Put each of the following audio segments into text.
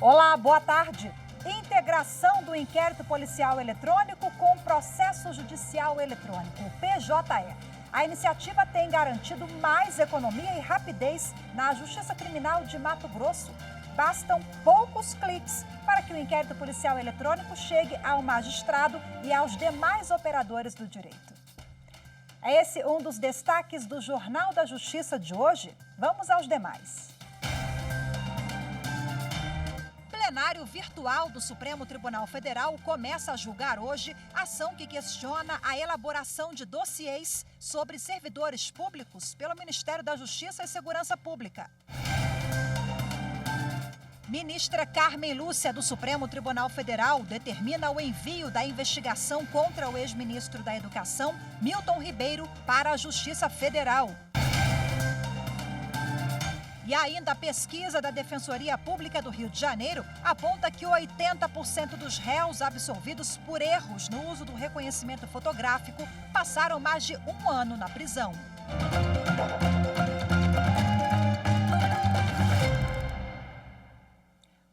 Olá, boa tarde. Integração do inquérito policial eletrônico com processo judicial eletrônico, PJE. A iniciativa tem garantido mais economia e rapidez na Justiça Criminal de Mato Grosso. Bastam poucos cliques para que o inquérito policial eletrônico chegue ao magistrado e aos demais operadores do direito. É esse um dos destaques do Jornal da Justiça de hoje. Vamos aos demais. O plenário virtual do Supremo Tribunal Federal começa a julgar hoje ação que questiona a elaboração de dossiês sobre servidores públicos pelo Ministério da Justiça e Segurança Pública. Ministra Carmen Lúcia, do Supremo Tribunal Federal, determina o envio da investigação contra o ex-ministro da Educação, Milton Ribeiro, para a Justiça Federal. E ainda a pesquisa da Defensoria Pública do Rio de Janeiro aponta que 80% dos réus absolvidos por erros no uso do reconhecimento fotográfico passaram mais de um ano na prisão.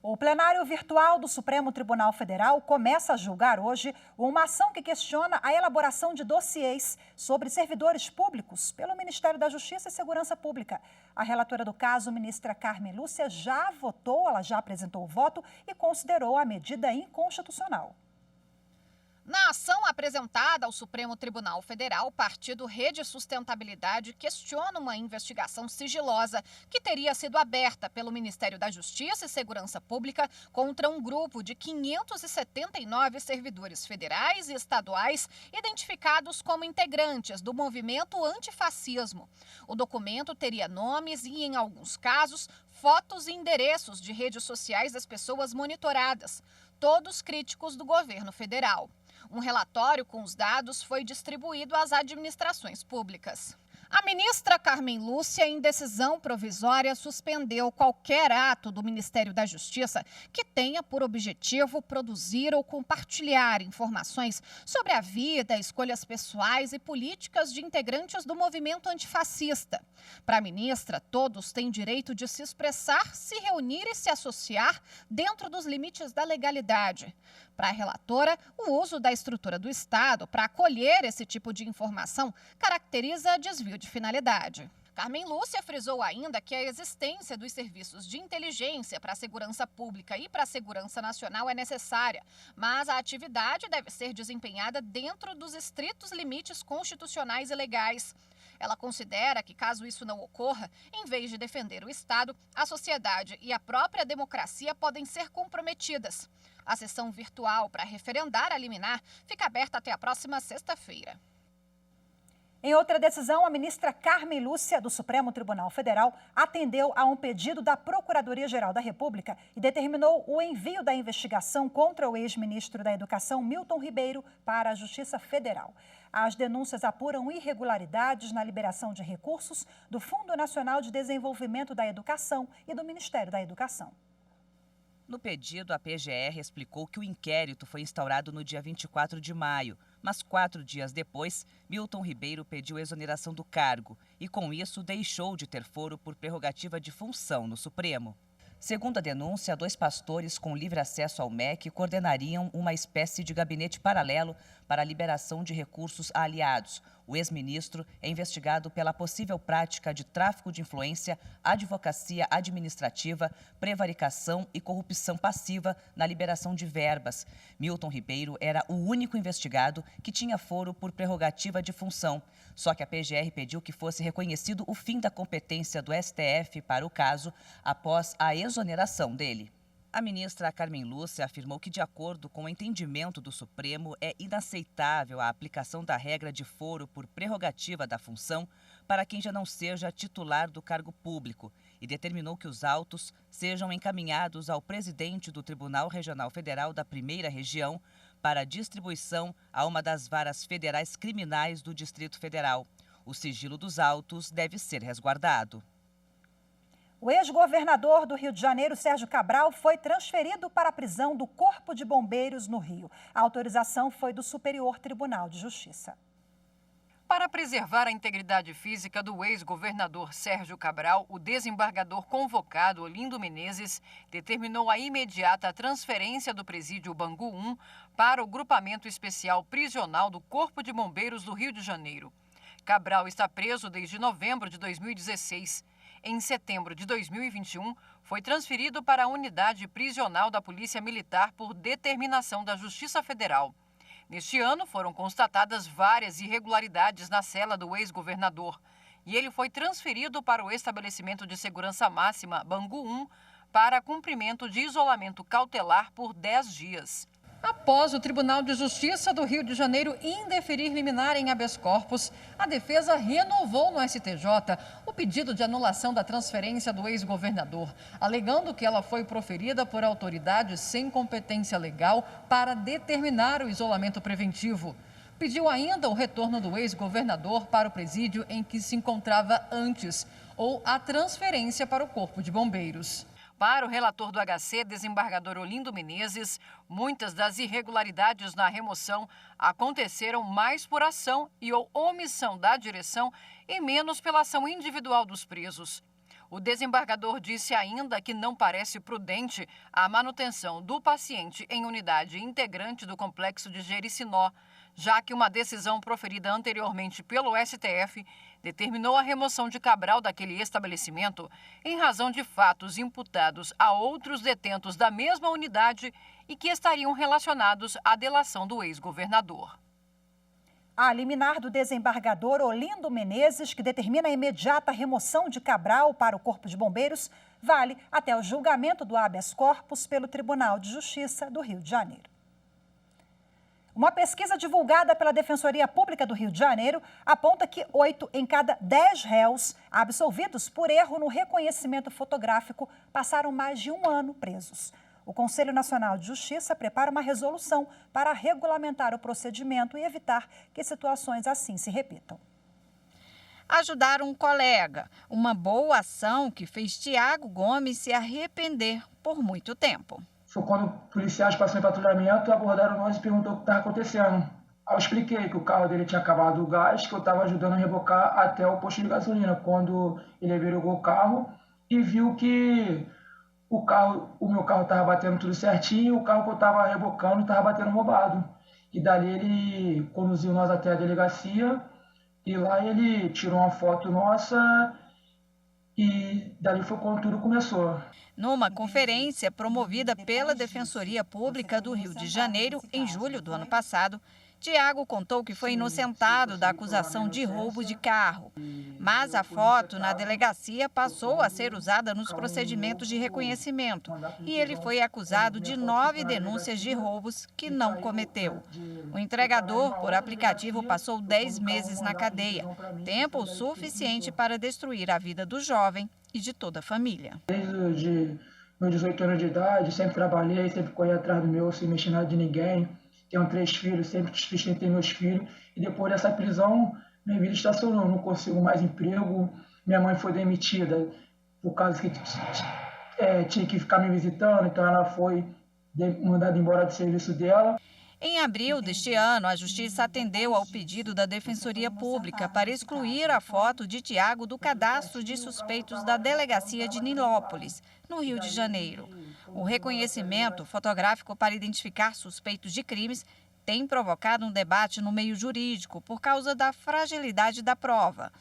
O plenário virtual do Supremo Tribunal Federal começa a julgar hoje uma ação que questiona a elaboração de dossiês sobre servidores públicos pelo Ministério da Justiça e Segurança Pública. A relatora do caso, ministra Carmen Lúcia, já votou, ela já apresentou o voto e considerou a medida inconstitucional. Na ação apresentada ao Supremo Tribunal Federal, o partido Rede Sustentabilidade questiona uma investigação sigilosa que teria sido aberta pelo Ministério da Justiça e Segurança Pública contra um grupo de 579 servidores federais e estaduais identificados como integrantes do movimento antifascismo. O documento teria nomes e, em alguns casos, fotos e endereços de redes sociais das pessoas monitoradas, todos críticos do governo federal. Um relatório com os dados foi distribuído às administrações públicas. A ministra Carmen Lúcia, em decisão provisória, suspendeu qualquer ato do Ministério da Justiça que tenha por objetivo produzir ou compartilhar informações sobre a vida, escolhas pessoais e políticas de integrantes do movimento antifascista. Para a ministra, todos têm direito de se expressar, se reunir e se associar dentro dos limites da legalidade. Para a relatora, o uso da estrutura do Estado para acolher esse tipo de informação caracteriza desvio de finalidade. Carmen Lúcia frisou ainda que a existência dos serviços de inteligência para a segurança pública e para a segurança nacional é necessária, mas a atividade deve ser desempenhada dentro dos estritos limites constitucionais e legais. Ela considera que, caso isso não ocorra, em vez de defender o Estado, a sociedade e a própria democracia podem ser comprometidas. A sessão virtual para referendar a liminar fica aberta até a próxima sexta-feira. Em outra decisão, a ministra Carmen Lúcia, do Supremo Tribunal Federal, atendeu a um pedido da Procuradoria-Geral da República e determinou o envio da investigação contra o ex-ministro da Educação, Milton Ribeiro, para a Justiça Federal. As denúncias apuram irregularidades na liberação de recursos do Fundo Nacional de Desenvolvimento da Educação e do Ministério da Educação. No pedido, a PGR explicou que o inquérito foi instaurado no dia 24 de maio, mas 4 dias depois, Milton Ribeiro pediu exoneração do cargo e, com isso, deixou de ter foro por prerrogativa de função no Supremo. Segundo a denúncia, 2 pastores com livre acesso ao MEC coordenariam uma espécie de gabinete paralelo para a liberação de recursos a aliados. O ex-ministro é investigado pela possível prática de tráfico de influência, advocacia administrativa, prevaricação e corrupção passiva na liberação de verbas. Milton Ribeiro era o único investigado que tinha foro por prerrogativa de função. Só que a PGR pediu que fosse reconhecido o fim da competência do STF para o caso após a exoneração dele. A ministra Carmen Lúcia afirmou que, de acordo com o entendimento do Supremo, é inaceitável a aplicação da regra de foro por prerrogativa da função para quem já não seja titular do cargo público e determinou que os autos sejam encaminhados ao presidente do Tribunal Regional Federal da Primeira Região para distribuição a uma das varas federais criminais do Distrito Federal. O sigilo dos autos deve ser resguardado. O ex-governador do Rio de Janeiro, Sérgio Cabral, foi transferido para a prisão do Corpo de Bombeiros no Rio. A autorização foi do Superior Tribunal de Justiça. Para preservar a integridade física do ex-governador Sérgio Cabral, o desembargador convocado Olindo Menezes determinou a imediata transferência do presídio Bangu 1 para o Grupamento Especial Prisional do Corpo de Bombeiros do Rio de Janeiro. Cabral está preso desde novembro de 2016. Em setembro de 2021, foi transferido para a unidade prisional da Polícia Militar por determinação da Justiça Federal. Neste ano, foram constatadas várias irregularidades na cela do ex-governador e ele foi transferido para o estabelecimento de segurança máxima Bangu 1 para cumprimento de isolamento cautelar por 10 dias. Após o Tribunal de Justiça do Rio de Janeiro indeferir liminar em habeas corpus, a defesa renovou no STJ o pedido de anulação da transferência do ex-governador, alegando que ela foi proferida por autoridades sem competência legal para determinar o isolamento preventivo. Pediu ainda o retorno do ex-governador para o presídio em que se encontrava antes, ou a transferência para o Corpo de Bombeiros. Para o relator do HC, desembargador Olindo Menezes, muitas das irregularidades na remoção aconteceram mais por ação e ou omissão da direção e menos pela ação individual dos presos. O desembargador disse ainda que não parece prudente a manutenção do paciente em unidade integrante do complexo de Jericinó, já que uma decisão proferida anteriormente pelo STF determinou a remoção de Cabral daquele estabelecimento em razão de fatos imputados a outros detentos da mesma unidade e que estariam relacionados à delação do ex-governador. A liminar do desembargador Olindo Menezes, que determina a imediata remoção de Cabral para o Corpo de Bombeiros, vale até o julgamento do habeas corpus pelo Tribunal de Justiça do Rio de Janeiro. Uma pesquisa divulgada pela Defensoria Pública do Rio de Janeiro aponta que 8 em cada 10 réus absolvidos por erro no reconhecimento fotográfico passaram mais de um ano presos. O Conselho Nacional de Justiça prepara uma resolução para regulamentar o procedimento e evitar que situações assim se repitam. Ajudar um colega, uma boa ação que fez Tiago Gomes se arrepender por muito tempo. Foi quando policiais passaram em patrulhamento, abordaram nós e perguntou o que estava acontecendo. Aí eu expliquei que o carro dele tinha acabado o gás, que eu estava ajudando a rebocar até o posto de gasolina. Quando ele virou o carro e viu que o meu carro estava batendo tudo certinho, o carro que eu estava rebocando estava batendo roubado. E dali ele conduziu nós até a delegacia e lá ele tirou uma foto nossa e dali foi quando tudo começou. Numa conferência promovida pela Defensoria Pública do Rio de Janeiro em julho do ano passado, Tiago contou que foi inocentado da acusação de roubo de carro. Mas a foto na delegacia passou a ser usada nos procedimentos de reconhecimento e ele foi acusado de 9 denúncias de roubos que não cometeu. O entregador, por aplicativo, passou 10 meses na cadeia, tempo suficiente para destruir a vida do jovem e de toda a família. Desde meus 18 anos de idade, sempre trabalhei, sempre corri atrás do meu, sem mexer nada de ninguém. Tenho 3 filhos, sempre sustentei meus filhos. E depois dessa prisão, minha vida estacionou. Não consigo mais emprego. Minha mãe foi demitida por causa que tinha que ficar me visitando. Então ela foi mandada embora do serviço dela. Em abril deste ano, a Justiça atendeu ao pedido da Defensoria Pública para excluir a foto de Tiago do cadastro de suspeitos da Delegacia de Nilópolis, no Rio de Janeiro. O reconhecimento fotográfico para identificar suspeitos de crimes tem provocado um debate no meio jurídico por causa da fragilidade da prova.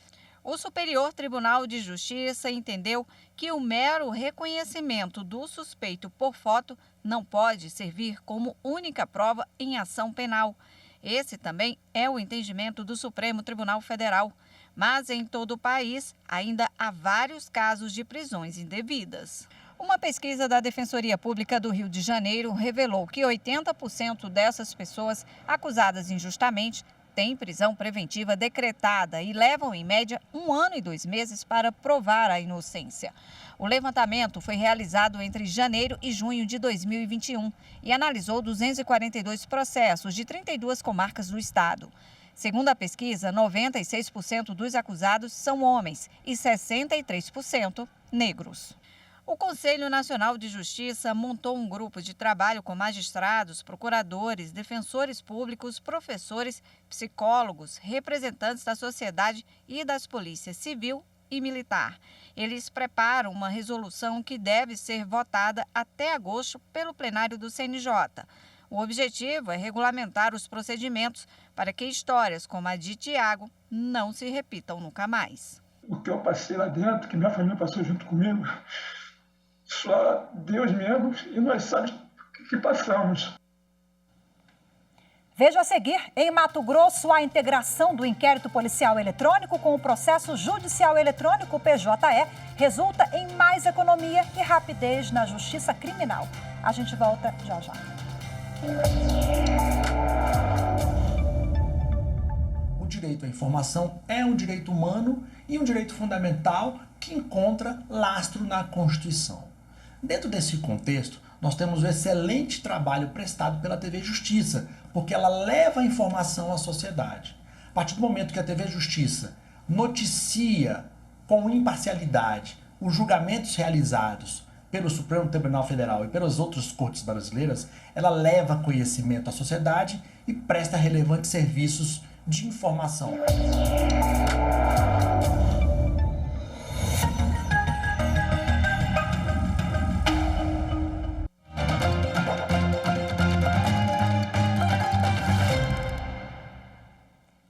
O Superior Tribunal de Justiça entendeu que o mero reconhecimento do suspeito por foto não pode servir como única prova em ação penal. Esse também é o entendimento do Supremo Tribunal Federal. Mas em todo o país ainda há vários casos de prisões indevidas. Uma pesquisa da Defensoria Pública do Rio de Janeiro revelou que 80% dessas pessoas acusadas injustamente têm prisão preventiva decretada e levam, em média, 1 ano e 2 meses para provar a inocência. O levantamento foi realizado entre janeiro e junho de 2021 e analisou 242 processos de 32 comarcas do estado. Segundo a pesquisa, 96% dos acusados são homens e 63% negros. O Conselho Nacional de Justiça montou um grupo de trabalho com magistrados, procuradores, defensores públicos, professores, psicólogos, representantes da sociedade e das polícias civil e militar. Eles preparam uma resolução que deve ser votada até agosto pelo plenário do CNJ. O objetivo é regulamentar os procedimentos para que histórias como a de Tiago não se repitam nunca mais. O que eu passei lá dentro, que minha família passou junto comigo, só Deus mesmo e nós sabemos o que passamos. Veja a seguir, em Mato Grosso, a integração do inquérito policial eletrônico com o processo judicial eletrônico PJE resulta em mais economia e rapidez na justiça criminal. A gente volta já já. O direito à informação é um direito humano e um direito fundamental que encontra lastro na Constituição. Dentro desse contexto, nós temos o excelente trabalho prestado pela TV Justiça, porque ela leva a informação à sociedade. A partir do momento que a TV Justiça noticia com imparcialidade os julgamentos realizados pelo Supremo Tribunal Federal e pelas outras cortes brasileiras, ela leva conhecimento à sociedade e presta relevantes serviços de informação.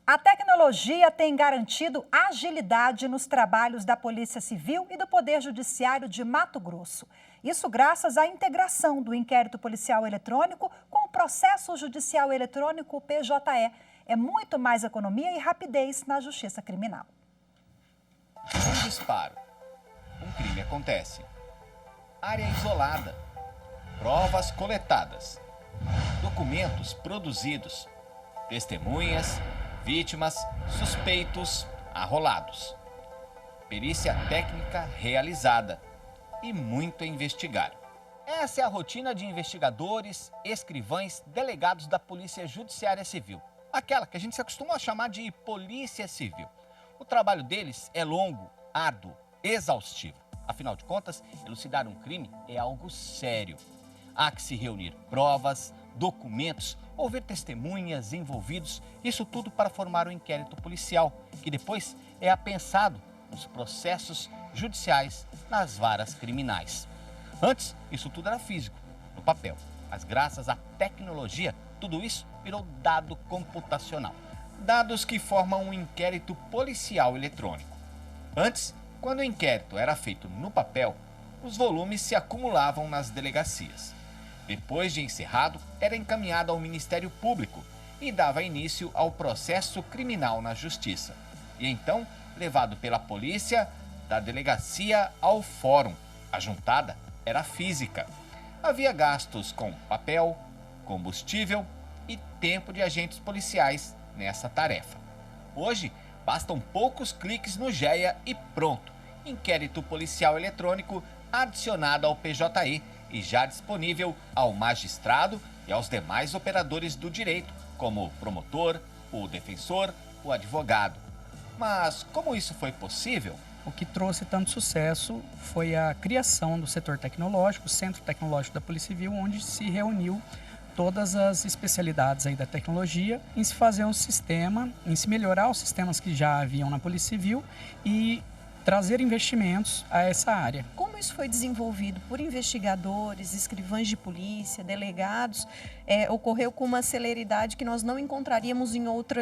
A tecnologia tem garantido agilidade nos trabalhos da Polícia Civil e do Poder Judiciário de Mato Grosso. Isso graças à integração do inquérito policial eletrônico com o processo judicial eletrônico PJE. É muito mais economia e rapidez na justiça criminal. Um disparo. Um crime acontece. Área isolada. Provas coletadas. Documentos produzidos. Testemunhas, vítimas, suspeitos, arrolados. Perícia técnica realizada e muito a investigar. Essa é a rotina de investigadores, escrivães, delegados da Polícia Judiciária Civil. Aquela que a gente se acostuma a chamar de Polícia Civil. O trabalho deles é longo, árduo, exaustivo. Afinal de contas, elucidar um crime é algo sério. Há que se reunir provas, documentos, ouvir testemunhas envolvidos, isso tudo para formar um inquérito policial, que depois é apensado nos processos judiciais nas varas criminais. Antes, isso tudo era físico, no papel, mas graças à tecnologia, tudo isso virou dado computacional. Dados que formam um inquérito policial eletrônico. Antes, quando o inquérito era feito no papel, os volumes se acumulavam nas delegacias. Depois de encerrado, era encaminhado ao Ministério Público e dava início ao processo criminal na Justiça. E então, levado pela polícia, da delegacia ao fórum. A juntada era física. Havia gastos com papel, combustível e tempo de agentes policiais nessa tarefa. Hoje, bastam poucos cliques no GEA e pronto. Inquérito policial eletrônico adicionado ao PJE e já disponível ao magistrado e aos demais operadores do direito, como o promotor, o defensor, o advogado. Mas como isso foi possível? O que trouxe tanto sucesso foi a criação do setor tecnológico, o Centro Tecnológico da Polícia Civil, onde se reuniu todas as especialidades aí da tecnologia em se fazer um sistema, em se melhorar os sistemas que já haviam na Polícia Civil e trazer investimentos a essa área. Como isso foi desenvolvido por investigadores, escrivães de polícia, delegados, ocorreu com uma celeridade que nós não encontraríamos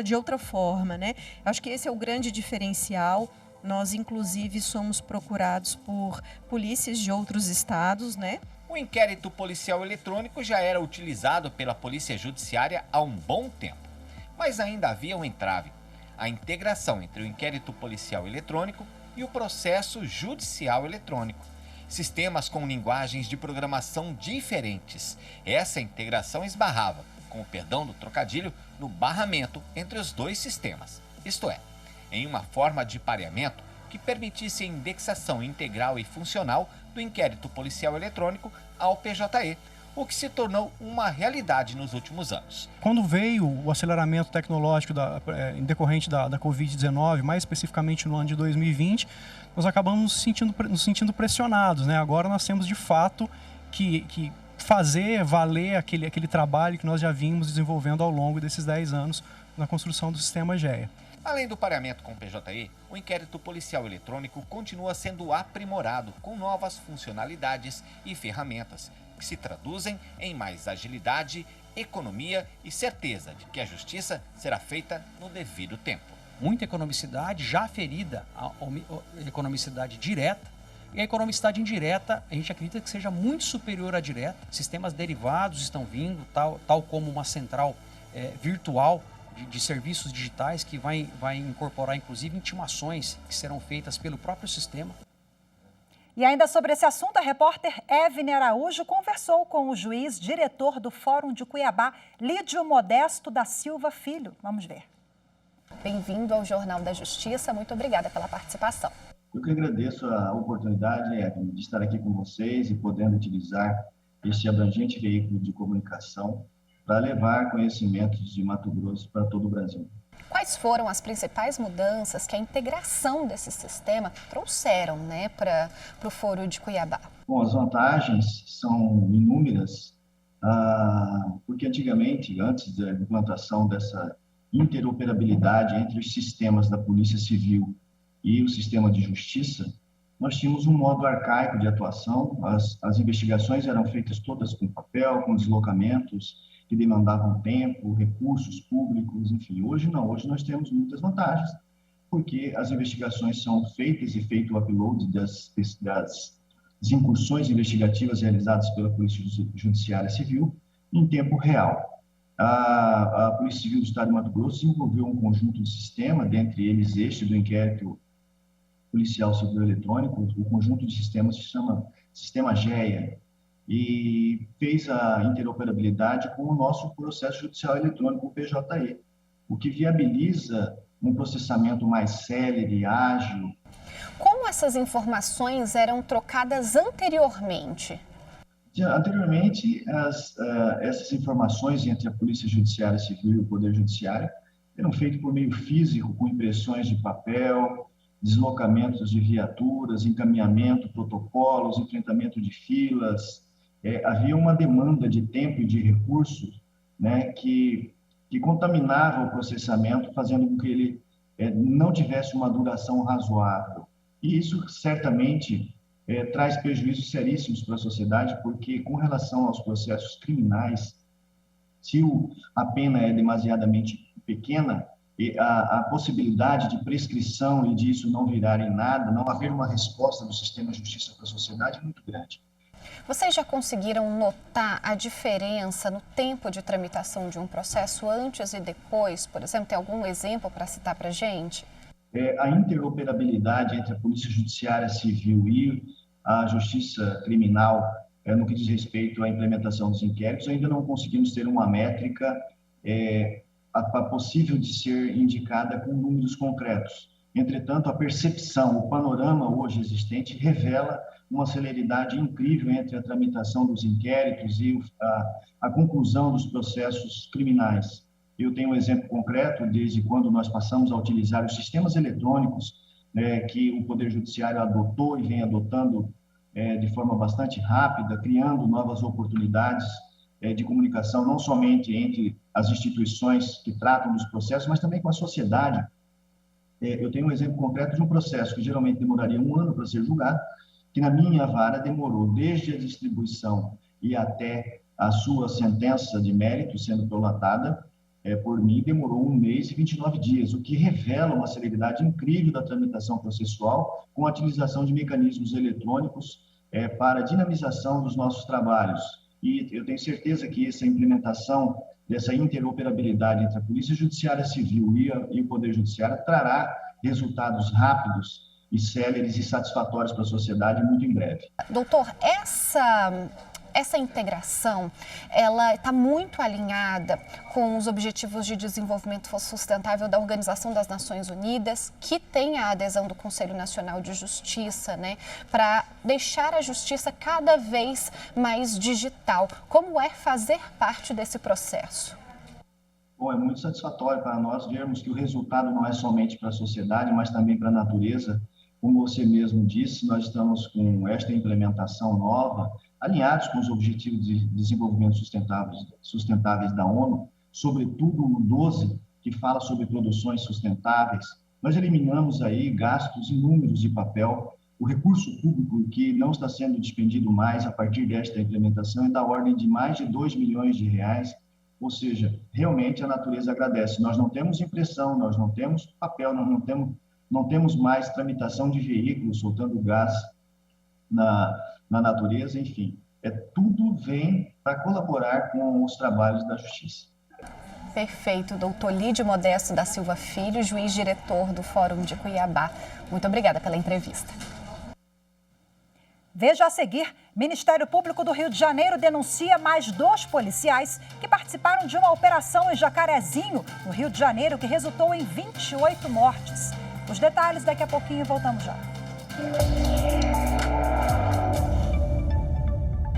de outra forma, né? Acho que esse é o grande diferencial. Nós, inclusive, somos procurados por polícias de outros estados, né? O inquérito policial eletrônico já era utilizado pela Polícia Judiciária há um bom tempo, mas ainda havia um entrave: a integração entre o inquérito policial eletrônico e o processo judicial eletrônico. Sistemas com linguagens de programação diferentes. Essa integração esbarrava, com o perdão do trocadilho, no barramento entre os dois sistemas. Isto é, em uma forma de pareamento que permitisse a indexação integral e funcional do inquérito policial eletrônico ao PJE, o que se tornou uma realidade nos últimos anos. Quando veio o aceleramento tecnológico em decorrente da Covid-19, mais especificamente no ano de 2020, nós acabamos nos sentindo pressionados, né? Agora nós temos de fato que fazer valer aquele trabalho que nós já vimos desenvolvendo ao longo desses 10 anos na construção do sistema GEA. Além do pareamento com o PJE, o inquérito policial eletrônico continua sendo aprimorado com novas funcionalidades e ferramentas, que se traduzem em mais agilidade, economia e certeza de que a justiça será feita no devido tempo. Muita economicidade já ferida, a economicidade direta, e a economicidade indireta, a gente acredita que seja muito superior à direta. Sistemas derivados estão vindo, tal como uma central virtual de serviços digitais que vai incorporar, inclusive, intimações que serão feitas pelo próprio sistema. E ainda sobre esse assunto, a repórter Evne Araújo conversou com o juiz diretor do Fórum de Cuiabá, Lídio Modesto da Silva Filho. Vamos ver. Bem-vindo ao Jornal da Justiça. Muito obrigada pela participação. Eu que agradeço a oportunidade de estar aqui com vocês e podendo utilizar este abrangente veículo de comunicação para levar conhecimentos de Mato Grosso para todo o Brasil. Quais foram as principais mudanças que a integração desse sistema trouxeram, para o Fórum de Cuiabá? Bom, as vantagens são inúmeras, porque antigamente, antes da implantação dessa interoperabilidade entre os sistemas da Polícia Civil e o sistema de justiça, nós tínhamos um modo arcaico de atuação, as investigações eram feitas todas com papel, com deslocamentos, que demandavam tempo, recursos públicos, enfim. Hoje não, hoje nós temos muitas vantagens, porque as investigações são feitas e feito o upload das incursões investigativas realizadas pela Polícia Judiciária Civil em tempo real. A Polícia Civil do Estado de Mato Grosso desenvolveu um conjunto de sistemas, dentre eles este do inquérito policial civil eletrônico, o conjunto de sistemas se chama Sistema GEA, e fez a interoperabilidade com o nosso processo judicial eletrônico, o PJE, o que viabiliza um processamento mais célere, ágil. Como essas informações eram trocadas anteriormente? Anteriormente, essas informações entre a Polícia Judiciária Civil e o Poder Judiciário eram feitas por meio físico, com impressões de papel, deslocamentos de viaturas, encaminhamento, protocolos, enfrentamento de filas. Havia uma demanda de tempo e de recursos, que contaminava o processamento, fazendo com que ele não tivesse uma duração razoável. E isso certamente traz prejuízos seríssimos para a sociedade, porque com relação aos processos criminais, se a pena é demasiadamente pequena, a possibilidade de prescrição e disso não virar em nada, não haver uma resposta do sistema de justiça para a sociedade é muito grande. Vocês já conseguiram notar a diferença no tempo de tramitação de um processo antes e depois? Por exemplo, tem algum exemplo para citar para a gente? A interoperabilidade entre a Polícia Judiciária Civil e a Justiça Criminal, no que diz respeito à implementação dos inquéritos, ainda não conseguimos ter uma métrica possível de ser indicada com números concretos. Entretanto, a percepção, o panorama hoje existente revela uma celeridade incrível entre a tramitação dos inquéritos e a conclusão dos processos criminais. Eu tenho um exemplo concreto desde quando nós passamos a utilizar os sistemas eletrônicos que o Poder Judiciário adotou e vem adotando de forma bastante rápida, criando novas oportunidades de comunicação, não somente entre as instituições que tratam dos processos, mas também com a sociedade. Eu tenho um exemplo concreto de um processo que geralmente demoraria 1 ano para ser julgado, que na minha vara demorou desde a distribuição e até a sua sentença de mérito sendo prolatada por mim, demorou 1 mês e 29 dias, o que revela uma celeridade incrível da tramitação processual com a utilização de mecanismos eletrônicos para a dinamização dos nossos trabalhos. E eu tenho certeza que essa implementação dessa interoperabilidade entre a Polícia Judiciária Civil e o Poder Judiciário trará resultados rápidos e céleres e satisfatórios para a sociedade muito em breve. Doutor, essa integração, ela está muito alinhada com os Objetivos de Desenvolvimento Sustentável da Organização das Nações Unidas, que tem a adesão do Conselho Nacional de Justiça, né, para deixar a justiça cada vez mais digital. Como é fazer parte desse processo? Bom, é muito satisfatório para nós vermos que o resultado não é somente para a sociedade, mas também para a natureza. Como você mesmo disse, nós estamos com esta implementação nova, alinhados com os Objetivos de Desenvolvimento Sustentáveis da ONU, sobretudo o 12, que fala sobre produções sustentáveis. Nós eliminamos aí gastos inúmeros de papel. O recurso público que não está sendo despendido mais a partir desta implementação é da ordem de mais de 2 milhões de reais. Ou seja, realmente a natureza agradece. Nós não temos impressão, nós não temos papel, nós não temos mais tramitação de veículos soltando gás na natureza, enfim. Tudo vem para colaborar com os trabalhos da justiça. Perfeito, doutor Lídio Modesto da Silva Filho, juiz-diretor do Fórum de Cuiabá. Muito obrigada pela entrevista. Veja a seguir, Ministério Público do Rio de Janeiro denuncia mais 2 policiais que participaram de uma operação em Jacarezinho, no Rio de Janeiro, que resultou em 28 mortes. Os detalhes daqui a pouquinho, voltamos já.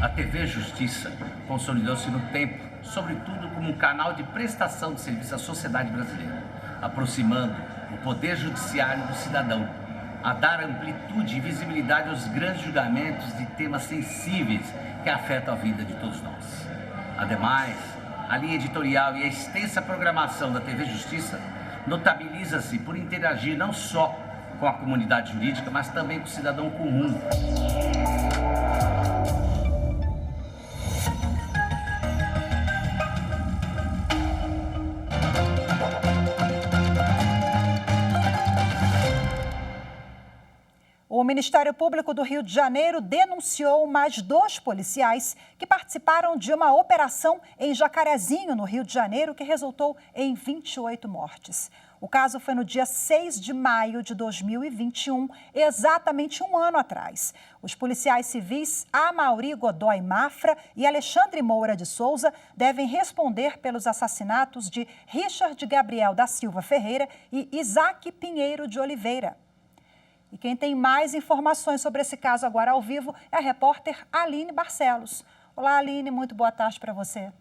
A TV Justiça consolidou-se no tempo, sobretudo como um canal de prestação de serviço à sociedade brasileira, aproximando o poder judiciário do cidadão, a dar amplitude e visibilidade aos grandes julgamentos de temas sensíveis que afetam a vida de todos nós. Ademais, a linha editorial e a extensa programação da TV Justiça notabiliza-se por interagir não só com a comunidade jurídica, mas também com o cidadão comum. O Ministério Público do Rio de Janeiro denunciou mais 2 policiais que participaram de uma operação em Jacarezinho, no Rio de Janeiro, que resultou em 28 mortes. O caso foi no dia 6 de maio de 2021, exatamente um ano atrás. Os policiais civis Amaury Godoy Mafra e Alexandre Moura de Souza devem responder pelos assassinatos de Richard Gabriel da Silva Ferreira e Isaac Pinheiro de Oliveira. E quem tem mais informações sobre esse caso agora ao vivo é a repórter Aline Barcelos. Olá, Aline, muito boa tarde para você.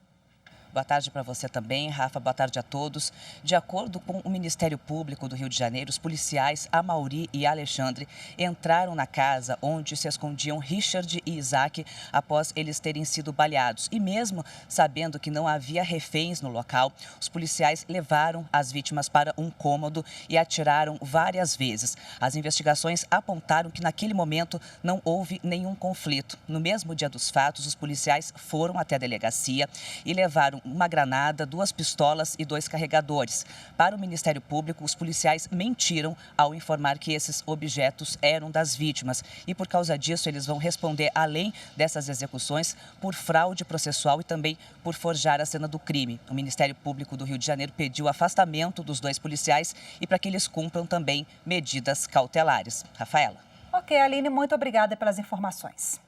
Boa tarde para você também, Rafa. Boa tarde a todos. De acordo com o Ministério Público do Rio de Janeiro, os policiais Amaury e Alexandre entraram na casa onde se escondiam Richard e Isaac após eles terem sido baleados. E mesmo sabendo que não havia reféns no local, os policiais levaram as vítimas para um cômodo e atiraram várias vezes. As investigações apontaram que naquele momento não houve nenhum conflito. No mesmo dia dos fatos, os policiais foram até a delegacia e levaram uma granada, 2 pistolas e 2 carregadores. Para o Ministério Público, os policiais mentiram ao informar que esses objetos eram das vítimas. E por causa disso, eles vão responder, além dessas execuções, por fraude processual e também por forjar a cena do crime. O Ministério Público do Rio de Janeiro pediu o afastamento dos 2 policiais e para que eles cumpram também medidas cautelares. Rafaela. Ok, Aline, muito obrigada pelas informações.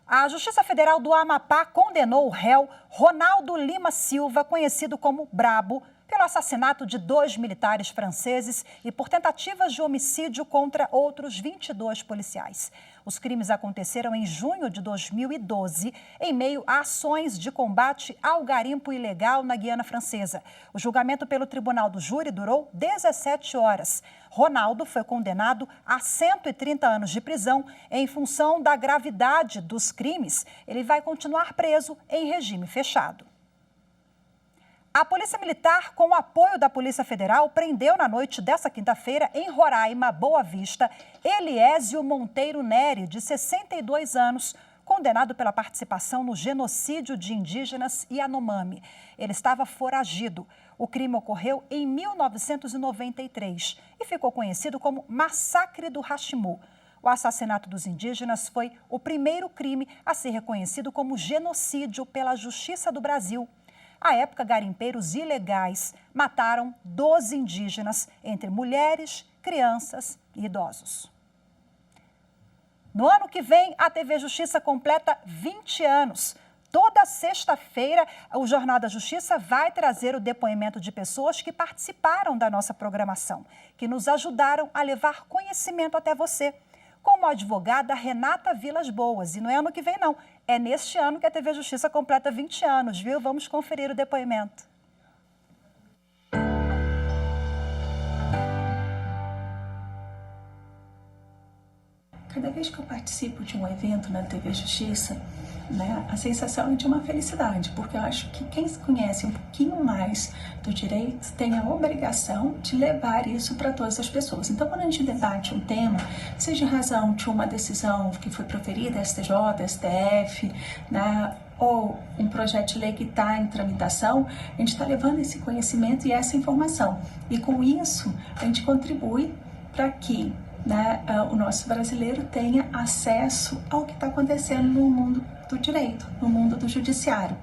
A Justiça Federal do Amapá condenou o réu Ronaldo Lima Silva, conhecido como Brabo, pelo assassinato de 2 militares franceses e por tentativas de homicídio contra outros 22 policiais. Os crimes aconteceram em junho de 2012, em meio a ações de combate ao garimpo ilegal na Guiana Francesa. O julgamento pelo Tribunal do Júri durou 17 horas. Ronaldo foi condenado a 130 anos de prisão em função da gravidade dos crimes. Ele vai continuar preso em regime fechado. A Polícia Militar, com o apoio da Polícia Federal, prendeu na noite desta quinta-feira, em Roraima, Boa Vista, Eliésio Monteiro Nery, de 62 anos, condenado pela participação no genocídio de indígenas Yanomami. Ele estava foragido. O crime ocorreu em 1993 e ficou conhecido como Massacre do Hashimu. O assassinato dos indígenas foi o primeiro crime a ser reconhecido como genocídio pela Justiça do Brasil. À época, garimpeiros ilegais mataram 12 indígenas, entre mulheres, crianças e idosos. No ano que vem, a TV Justiça completa 20 anos. Toda sexta-feira, o Jornal da Justiça vai trazer o depoimento de pessoas que participaram da nossa programação, que nos ajudaram a levar conhecimento até você. Como a advogada Renata Vilas Boas. E não é ano que vem, não. É neste ano que a TV Justiça completa 20 anos, viu? Vamos conferir o depoimento. Cada vez que eu participo de um evento na TV Justiça, a sensação é de uma felicidade, porque eu acho que quem se conhece um pouquinho mais do direito tem a obrigação de levar isso para todas as pessoas. Então, quando a gente debate um tema, seja em razão de uma decisão que foi proferida, STJ, STF, ou um projeto de lei que está em tramitação, a gente está levando esse conhecimento e essa informação. E com isso, a gente contribui para que o nosso brasileiro tenha acesso ao que está acontecendo no mundo do direito, no mundo do judiciário.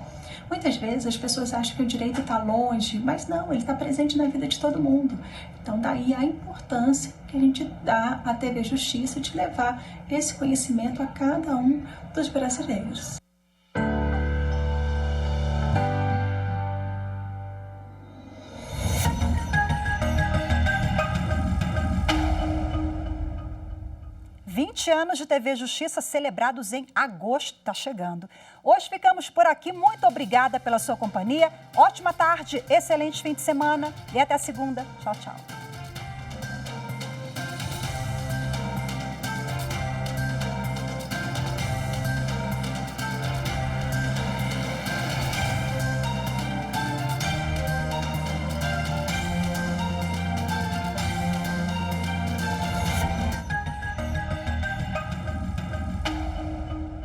Muitas vezes as pessoas acham que o direito está longe, mas não, ele está presente na vida de todo mundo. Então daí a importância que a gente dá à TV Justiça de levar esse conhecimento a cada um dos brasileiros. Anos de TV Justiça celebrados em agosto, está chegando. Hoje ficamos por aqui, muito obrigada pela sua companhia, ótima tarde, excelente fim de semana e até segunda. Tchau, tchau.